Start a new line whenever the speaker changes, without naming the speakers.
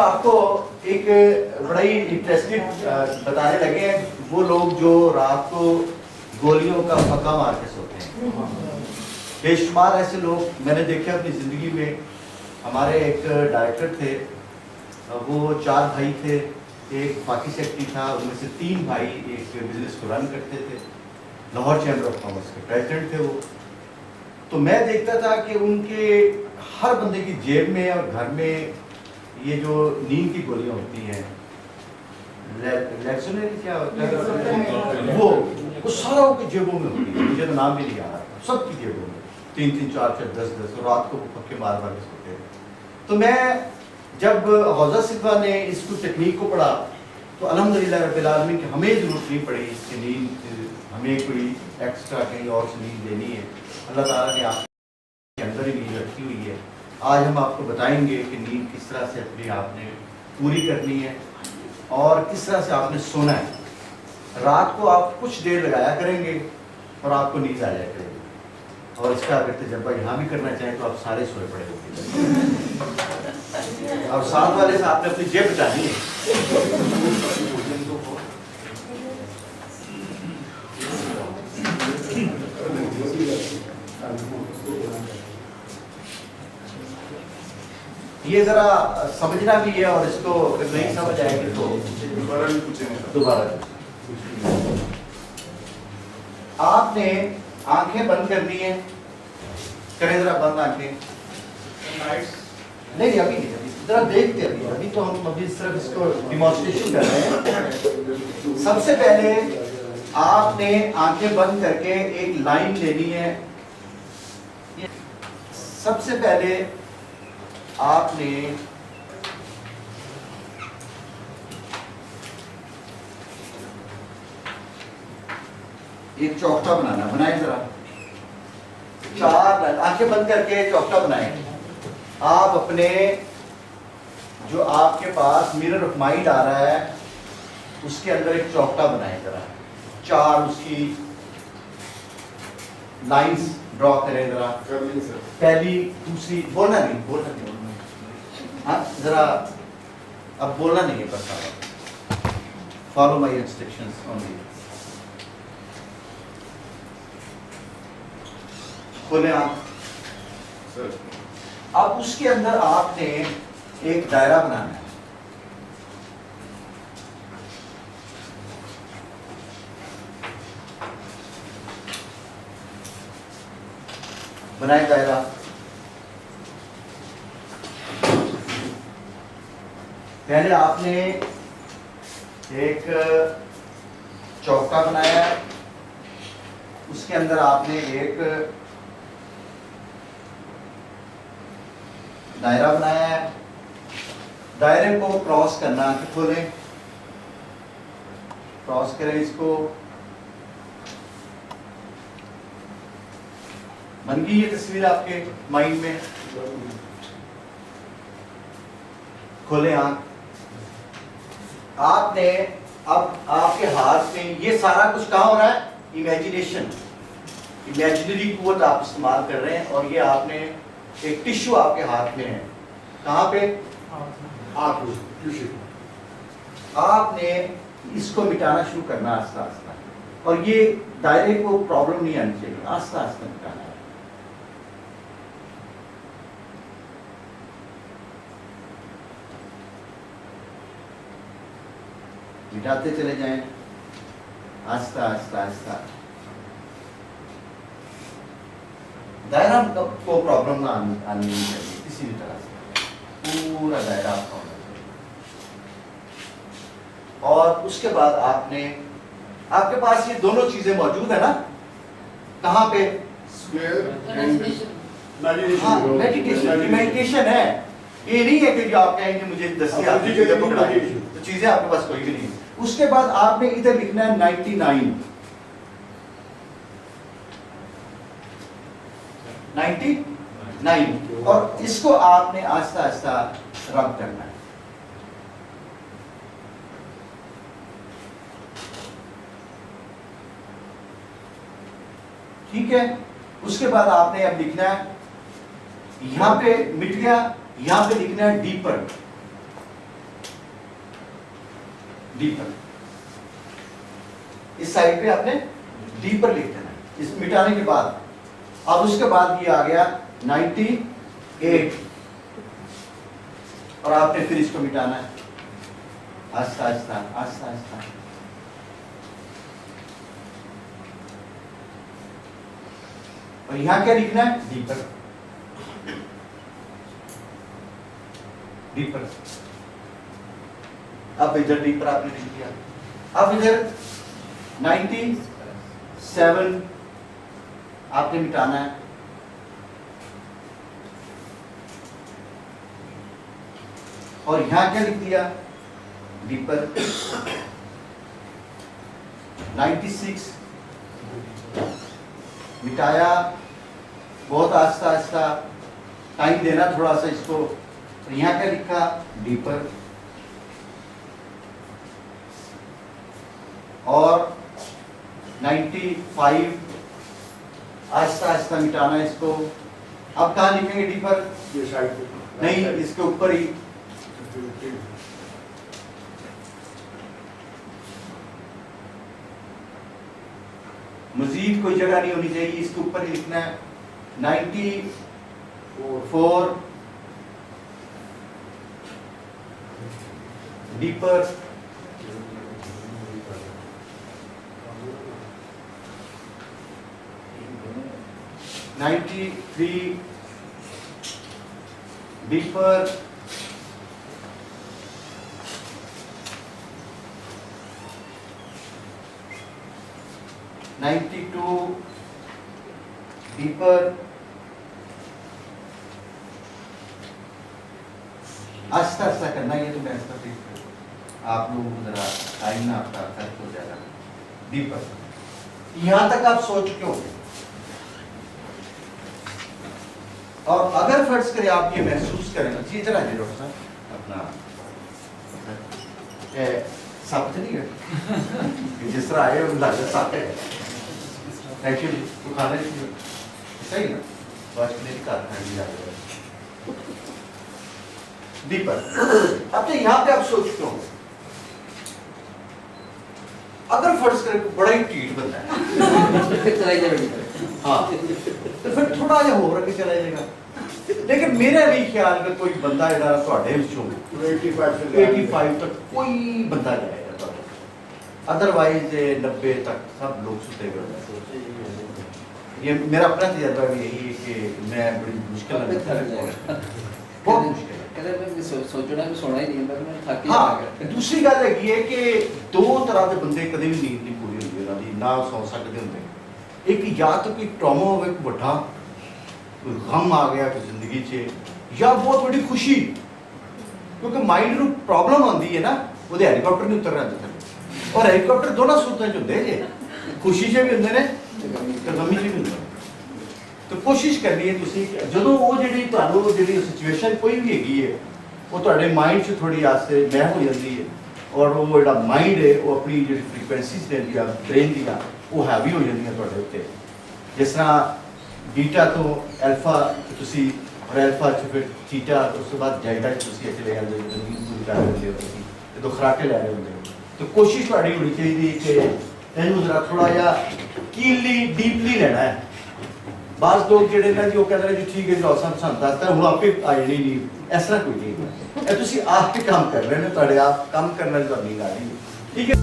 आपको एक बड़ा ही इंटरेस्टिंग बताने लगे हैं वो लोग जो रात को गोलियों का पक्का मार के सोते हैं। बेशुमार ऐसे लोग मैंने देखे अपनी ज़िंदगी में। हमारे एक डायरेक्टर थे, वो 4 भाई थे, एक पाकि सेक्रेटरी था, उनमें से 3 भाई एक बिजनेस को रन करते थे। लाहौर चैम्बर ऑफ कॉमर्स के प्रेसिडेंट थे वो। तो मैं देखता था कि उनके हर बंदे की जेब में और घर में ये जो नींद की गोलियां होती हैं, लेक्सोनरी क्या होता है वो सारा उनकी जेबों में होती है। मुझे तो नाम भी नहीं आ रहा, सबकी जेबों में 3-3, 4-4, 10-10 और रात को वो पक्के मार मार के सोते हैं। तो मैं जब हौजा सिल्वा ने इसको टेक्निक को पढ़ा तो अल्हम्दुलिल्लाह रब्बिल आलमीन कि हमें ज़रूरत नहीं पड़ी इसकी नींद, हमें कोई एक्स्ट्रा कहीं और से नींद लेनी है। अल्लाह ताला ने आपके अंदर ही नींद रखी हुई है। आज हम आपको बताएंगे कि नींद किस तरह से अपनी आपने पूरी करनी है और किस तरह से आपने सोना है। रात को आप कुछ देर लगाया करेंगे और आपको नींद आ जाया करेगी। और इसका अगर तजर्बा यहाँ भी करना चाहें तो आप सारे सोए पड़े होंगे। और साथ वाले से आपने अपनी जेब बचानी है। ये जरा समझना भी है और इसको अगर नहीं समझ आएगी तो दोबारा आपने आंखें बंद करनी है। करें जरा बंद आंखें। नहीं अभी नहीं, जरा देखते अभी तो हम अभी सिर्फ इसको डिमॉन्स्ट्रेशन कर रहे हैं। सबसे पहले आपने आंखें बंद करके एक लाइन लेनी है। सबसे पहले आपने एक चौकटा बनाना, बनाए जरा 4 आंखें बंद करके चौकटा बनाए। आप अपने जो आपके पास मिरर ऑफ माइंड आ रहा है उसके अंदर एक चौकटा बनाए जरा, 4 उसकी लाइंस ड्रॉ करें जरा। पहली, दूसरी, बोलना नहीं हाँ जरा अब बोलना नहीं है, बस फॉलो माय इंस्ट्रक्शंस ओनली। खोले आप। अब उसके अंदर आपने एक दायरा बनाना है। बनाए दायरा। पहले आपने एक चौका बनाया, उसके अंदर आपने एक दायरा बनाया है। दायरे को क्रॉस करना, खोलें, क्रॉस करें इसको। बन गई ये तस्वीर आपके माइंड में। खोलें आंख। आपने अब आपके हाथ में ये सारा कुछ कहाँ हो रहा है? इमेजिनेशन, इमेजिनरी कुव्वत आप इस्तेमाल कर रहे हैं। और ये आपने एक टिश्यू आपके हाथ में है। कहाँ पे? हाथ में। आपने इसको मिटाना शुरू करना आस्ता आस्ता। और ये दायरे को प्रॉब्लम नहीं आनी चाहिए, आस्ता आस्ता मिटाना है। मिटाते चले जाएं आस्ता आस्ता आस्ता। दायरा को प्रॉब्लम ना आनी चाहिए किसी भी तरह से। पूरा दायरा आपका होना चाहिए। और उसके बाद आपने, आपके पास ये दोनों चीजें मौजूद है ना? कहाँ पे? मेडिटेशन है। ये नहीं है कि जो आप कहेंगे मुझे 10 चीजें पकड़ाई, तो चीजें आपके पास कोई भी नहीं। उसके बाद आपने इधर लिखना है 99 और इसको आपने आस्ता आस्ता रब करना है। ठीक है। उसके बाद आपने अब लिखना है, यहां पे मिट गया, यहां पे लिखना है डीपर। डीपर। इस साइड पे आपने डीपर लिख देना है। इस मिटाने के बाद अब उसके बाद ये आ गया 98 और आपने फिर इसको मिटाना है आस्ता आस्ता आस्ता आस्ता। और यहां क्या लिखना है? Deeper deeper. अब इधर डीपर आपने लिख दिया। अब इधर 97 आपने मिटाना है। और यहां क्या लिख दिया? डीपर। 96 मिटाया, बहुत आस्ता आस्ता, टाइम देना थोड़ा सा इसको। तो यहां क्या लिखा? डीपर। और 95 आस्ता आस्ता मिटाना है इसको। अब कहां लिखेंगे डीपर?
ये साइड
नहीं, इसके ऊपर ही। मजीद कोई जगह नहीं होनी चाहिए, इसके ऊपर ही लिखना है। 94 डीपर। 93 डीपर। 92 डीपर। आस्ता आस्ता करना, ये तो मैं ऐसा आप लोगों को जरा टाइम ना आपका खर्च हो जाएगा। डीपर। यहां तक आप सोच चुके होंगे। और अगर फर्ज करें आप ये महसूस करें, जी जरा जी डॉक्टर साहब अपना साफ नहीं है जिस तरह आए लागत साफ है एक्चुअली तो खाने सही ना बस मेरी कारखाना डीपर। अब तो यहाँ पे आप सोच चुके होंगे, अगर फर्ज करें बड़ा ही टीट बंदा है हाँ तो फिर थोड़ा जिहा होर अगे चला जाएगा। लेकिन मेरा भी ख्याल में कोई बंदा जरा ਤੁਹਾਡੇ ਵਿੱਚੋਂ 85 तक कोई बंदा जाएगा, अदरवाइज 90 तक सब लोग सुते हुए। ये मेरा अपना तजर्बा भी यही है कि मैं बड़ी मुश्किल बहुत मुश्किल
सोचना भी सोना ही नहीं मैं थक
हाँ। दूसरी गल है कि दो तरह के बंदे कदे भी नींद नहीं पूरी होती उन्होंने ना सौ सकते होंगे। एक या तो कोई ट्रॉमा हो बड़ा कोई गम आ गया कि जिंदगी च या बहुत बड़ी खुशी, क्योंकि माइंड ਨੂੰ प्रॉब्लम आती है ना ਉਹਦੇ ਹੈਲੀਕਾਪਟਰ नहीं उतरना चाहते और ਹੈਲੀਕਾਪਟਰ दोनों सूरतों च ਹੁੰਦੇ ਜੇ खुशी च भी ਹੁੰਦੇ ਨੇ ਤੇ ਗਮੀ च भी ਹੁੰਦੇ। तो कोशिश करनी है तुसी ਜਦੋਂ ਉਹ ਜਿਹੜੀ ਤੁਹਾਨੂੰ ਜਿਹੜੀ ਸਿਚੁਏਸ਼ਨ ਕੋਈ ਵੀ ਹੈਗੀ ਹੈ ਉਹ ਤੁਹਾਡੇ ਮਾਈਂਡ 'ਚ ਥੋੜੀ ਆਸਤੇ ਮੈਂ ਹੋ ਜਾਂਦੀ ਹੈ ਔਰ ਉਹ ਜਿਹੜਾ ਮਾਈਂਡ ਹੈ ਉਹ ਆਪਣੀ ਜਿਹੜੀ ਫ੍ਰੀਕੁਐਂਸੀਜ਼ ਦੇਂਦੀਆਂ ਬ੍ਰੇਨ ਦੀਆਂ ਉਹ ਹੈਵੀ ਹੋ ਜਾਂਦੀਆਂ ਤੁਹਾਡੇ ਉੱਤੇ। ਜਿਸ ਤਰ੍ਹਾਂ बीटा तो अल्फा तुसी और अल्फा च फिर थीटा उसके बाद डेल्टा च तुसी चले जाते हो नींद पूरी कर रहे हो तुसी तो खुराके ले रहे होंगे। तो कोशिश ਤੁਹਾਡੀ होनी चाहिए कि ਇਹਨੂੰ जरा थोड़ा जिहा कीली डीपली लेना है। बाज़ लोग ਜਿਹੜੇ ਨੇ ਜੀ ਉਹ ਕਹਿੰਦੇ ਨੇ ਜੀ ਠੀਕ ਹੈ ਜੀ ਸਾਨੂੰ ਦੱਸਦਾ ਹੁਣ ਆਪੇ ਆ ਜਾਣੀ ਨਹੀਂ, ਇਸ ਤਰ੍ਹਾਂ ਕੋਈ ਨਹੀਂ। ਇਹ ਤੁਸੀਂ ਆਪ ਹੀ ਕੰਮ ਕਰ ਰਹੇ ਨੇ, ਤੁਹਾਡੇ ਆਪ ਕੰਮ ਕਰਨ ਨਾਲ ਤੁਹਾਡੀ ਨੀਂਦ ਆ ਰਹੀ ਹੈ। ठीक है।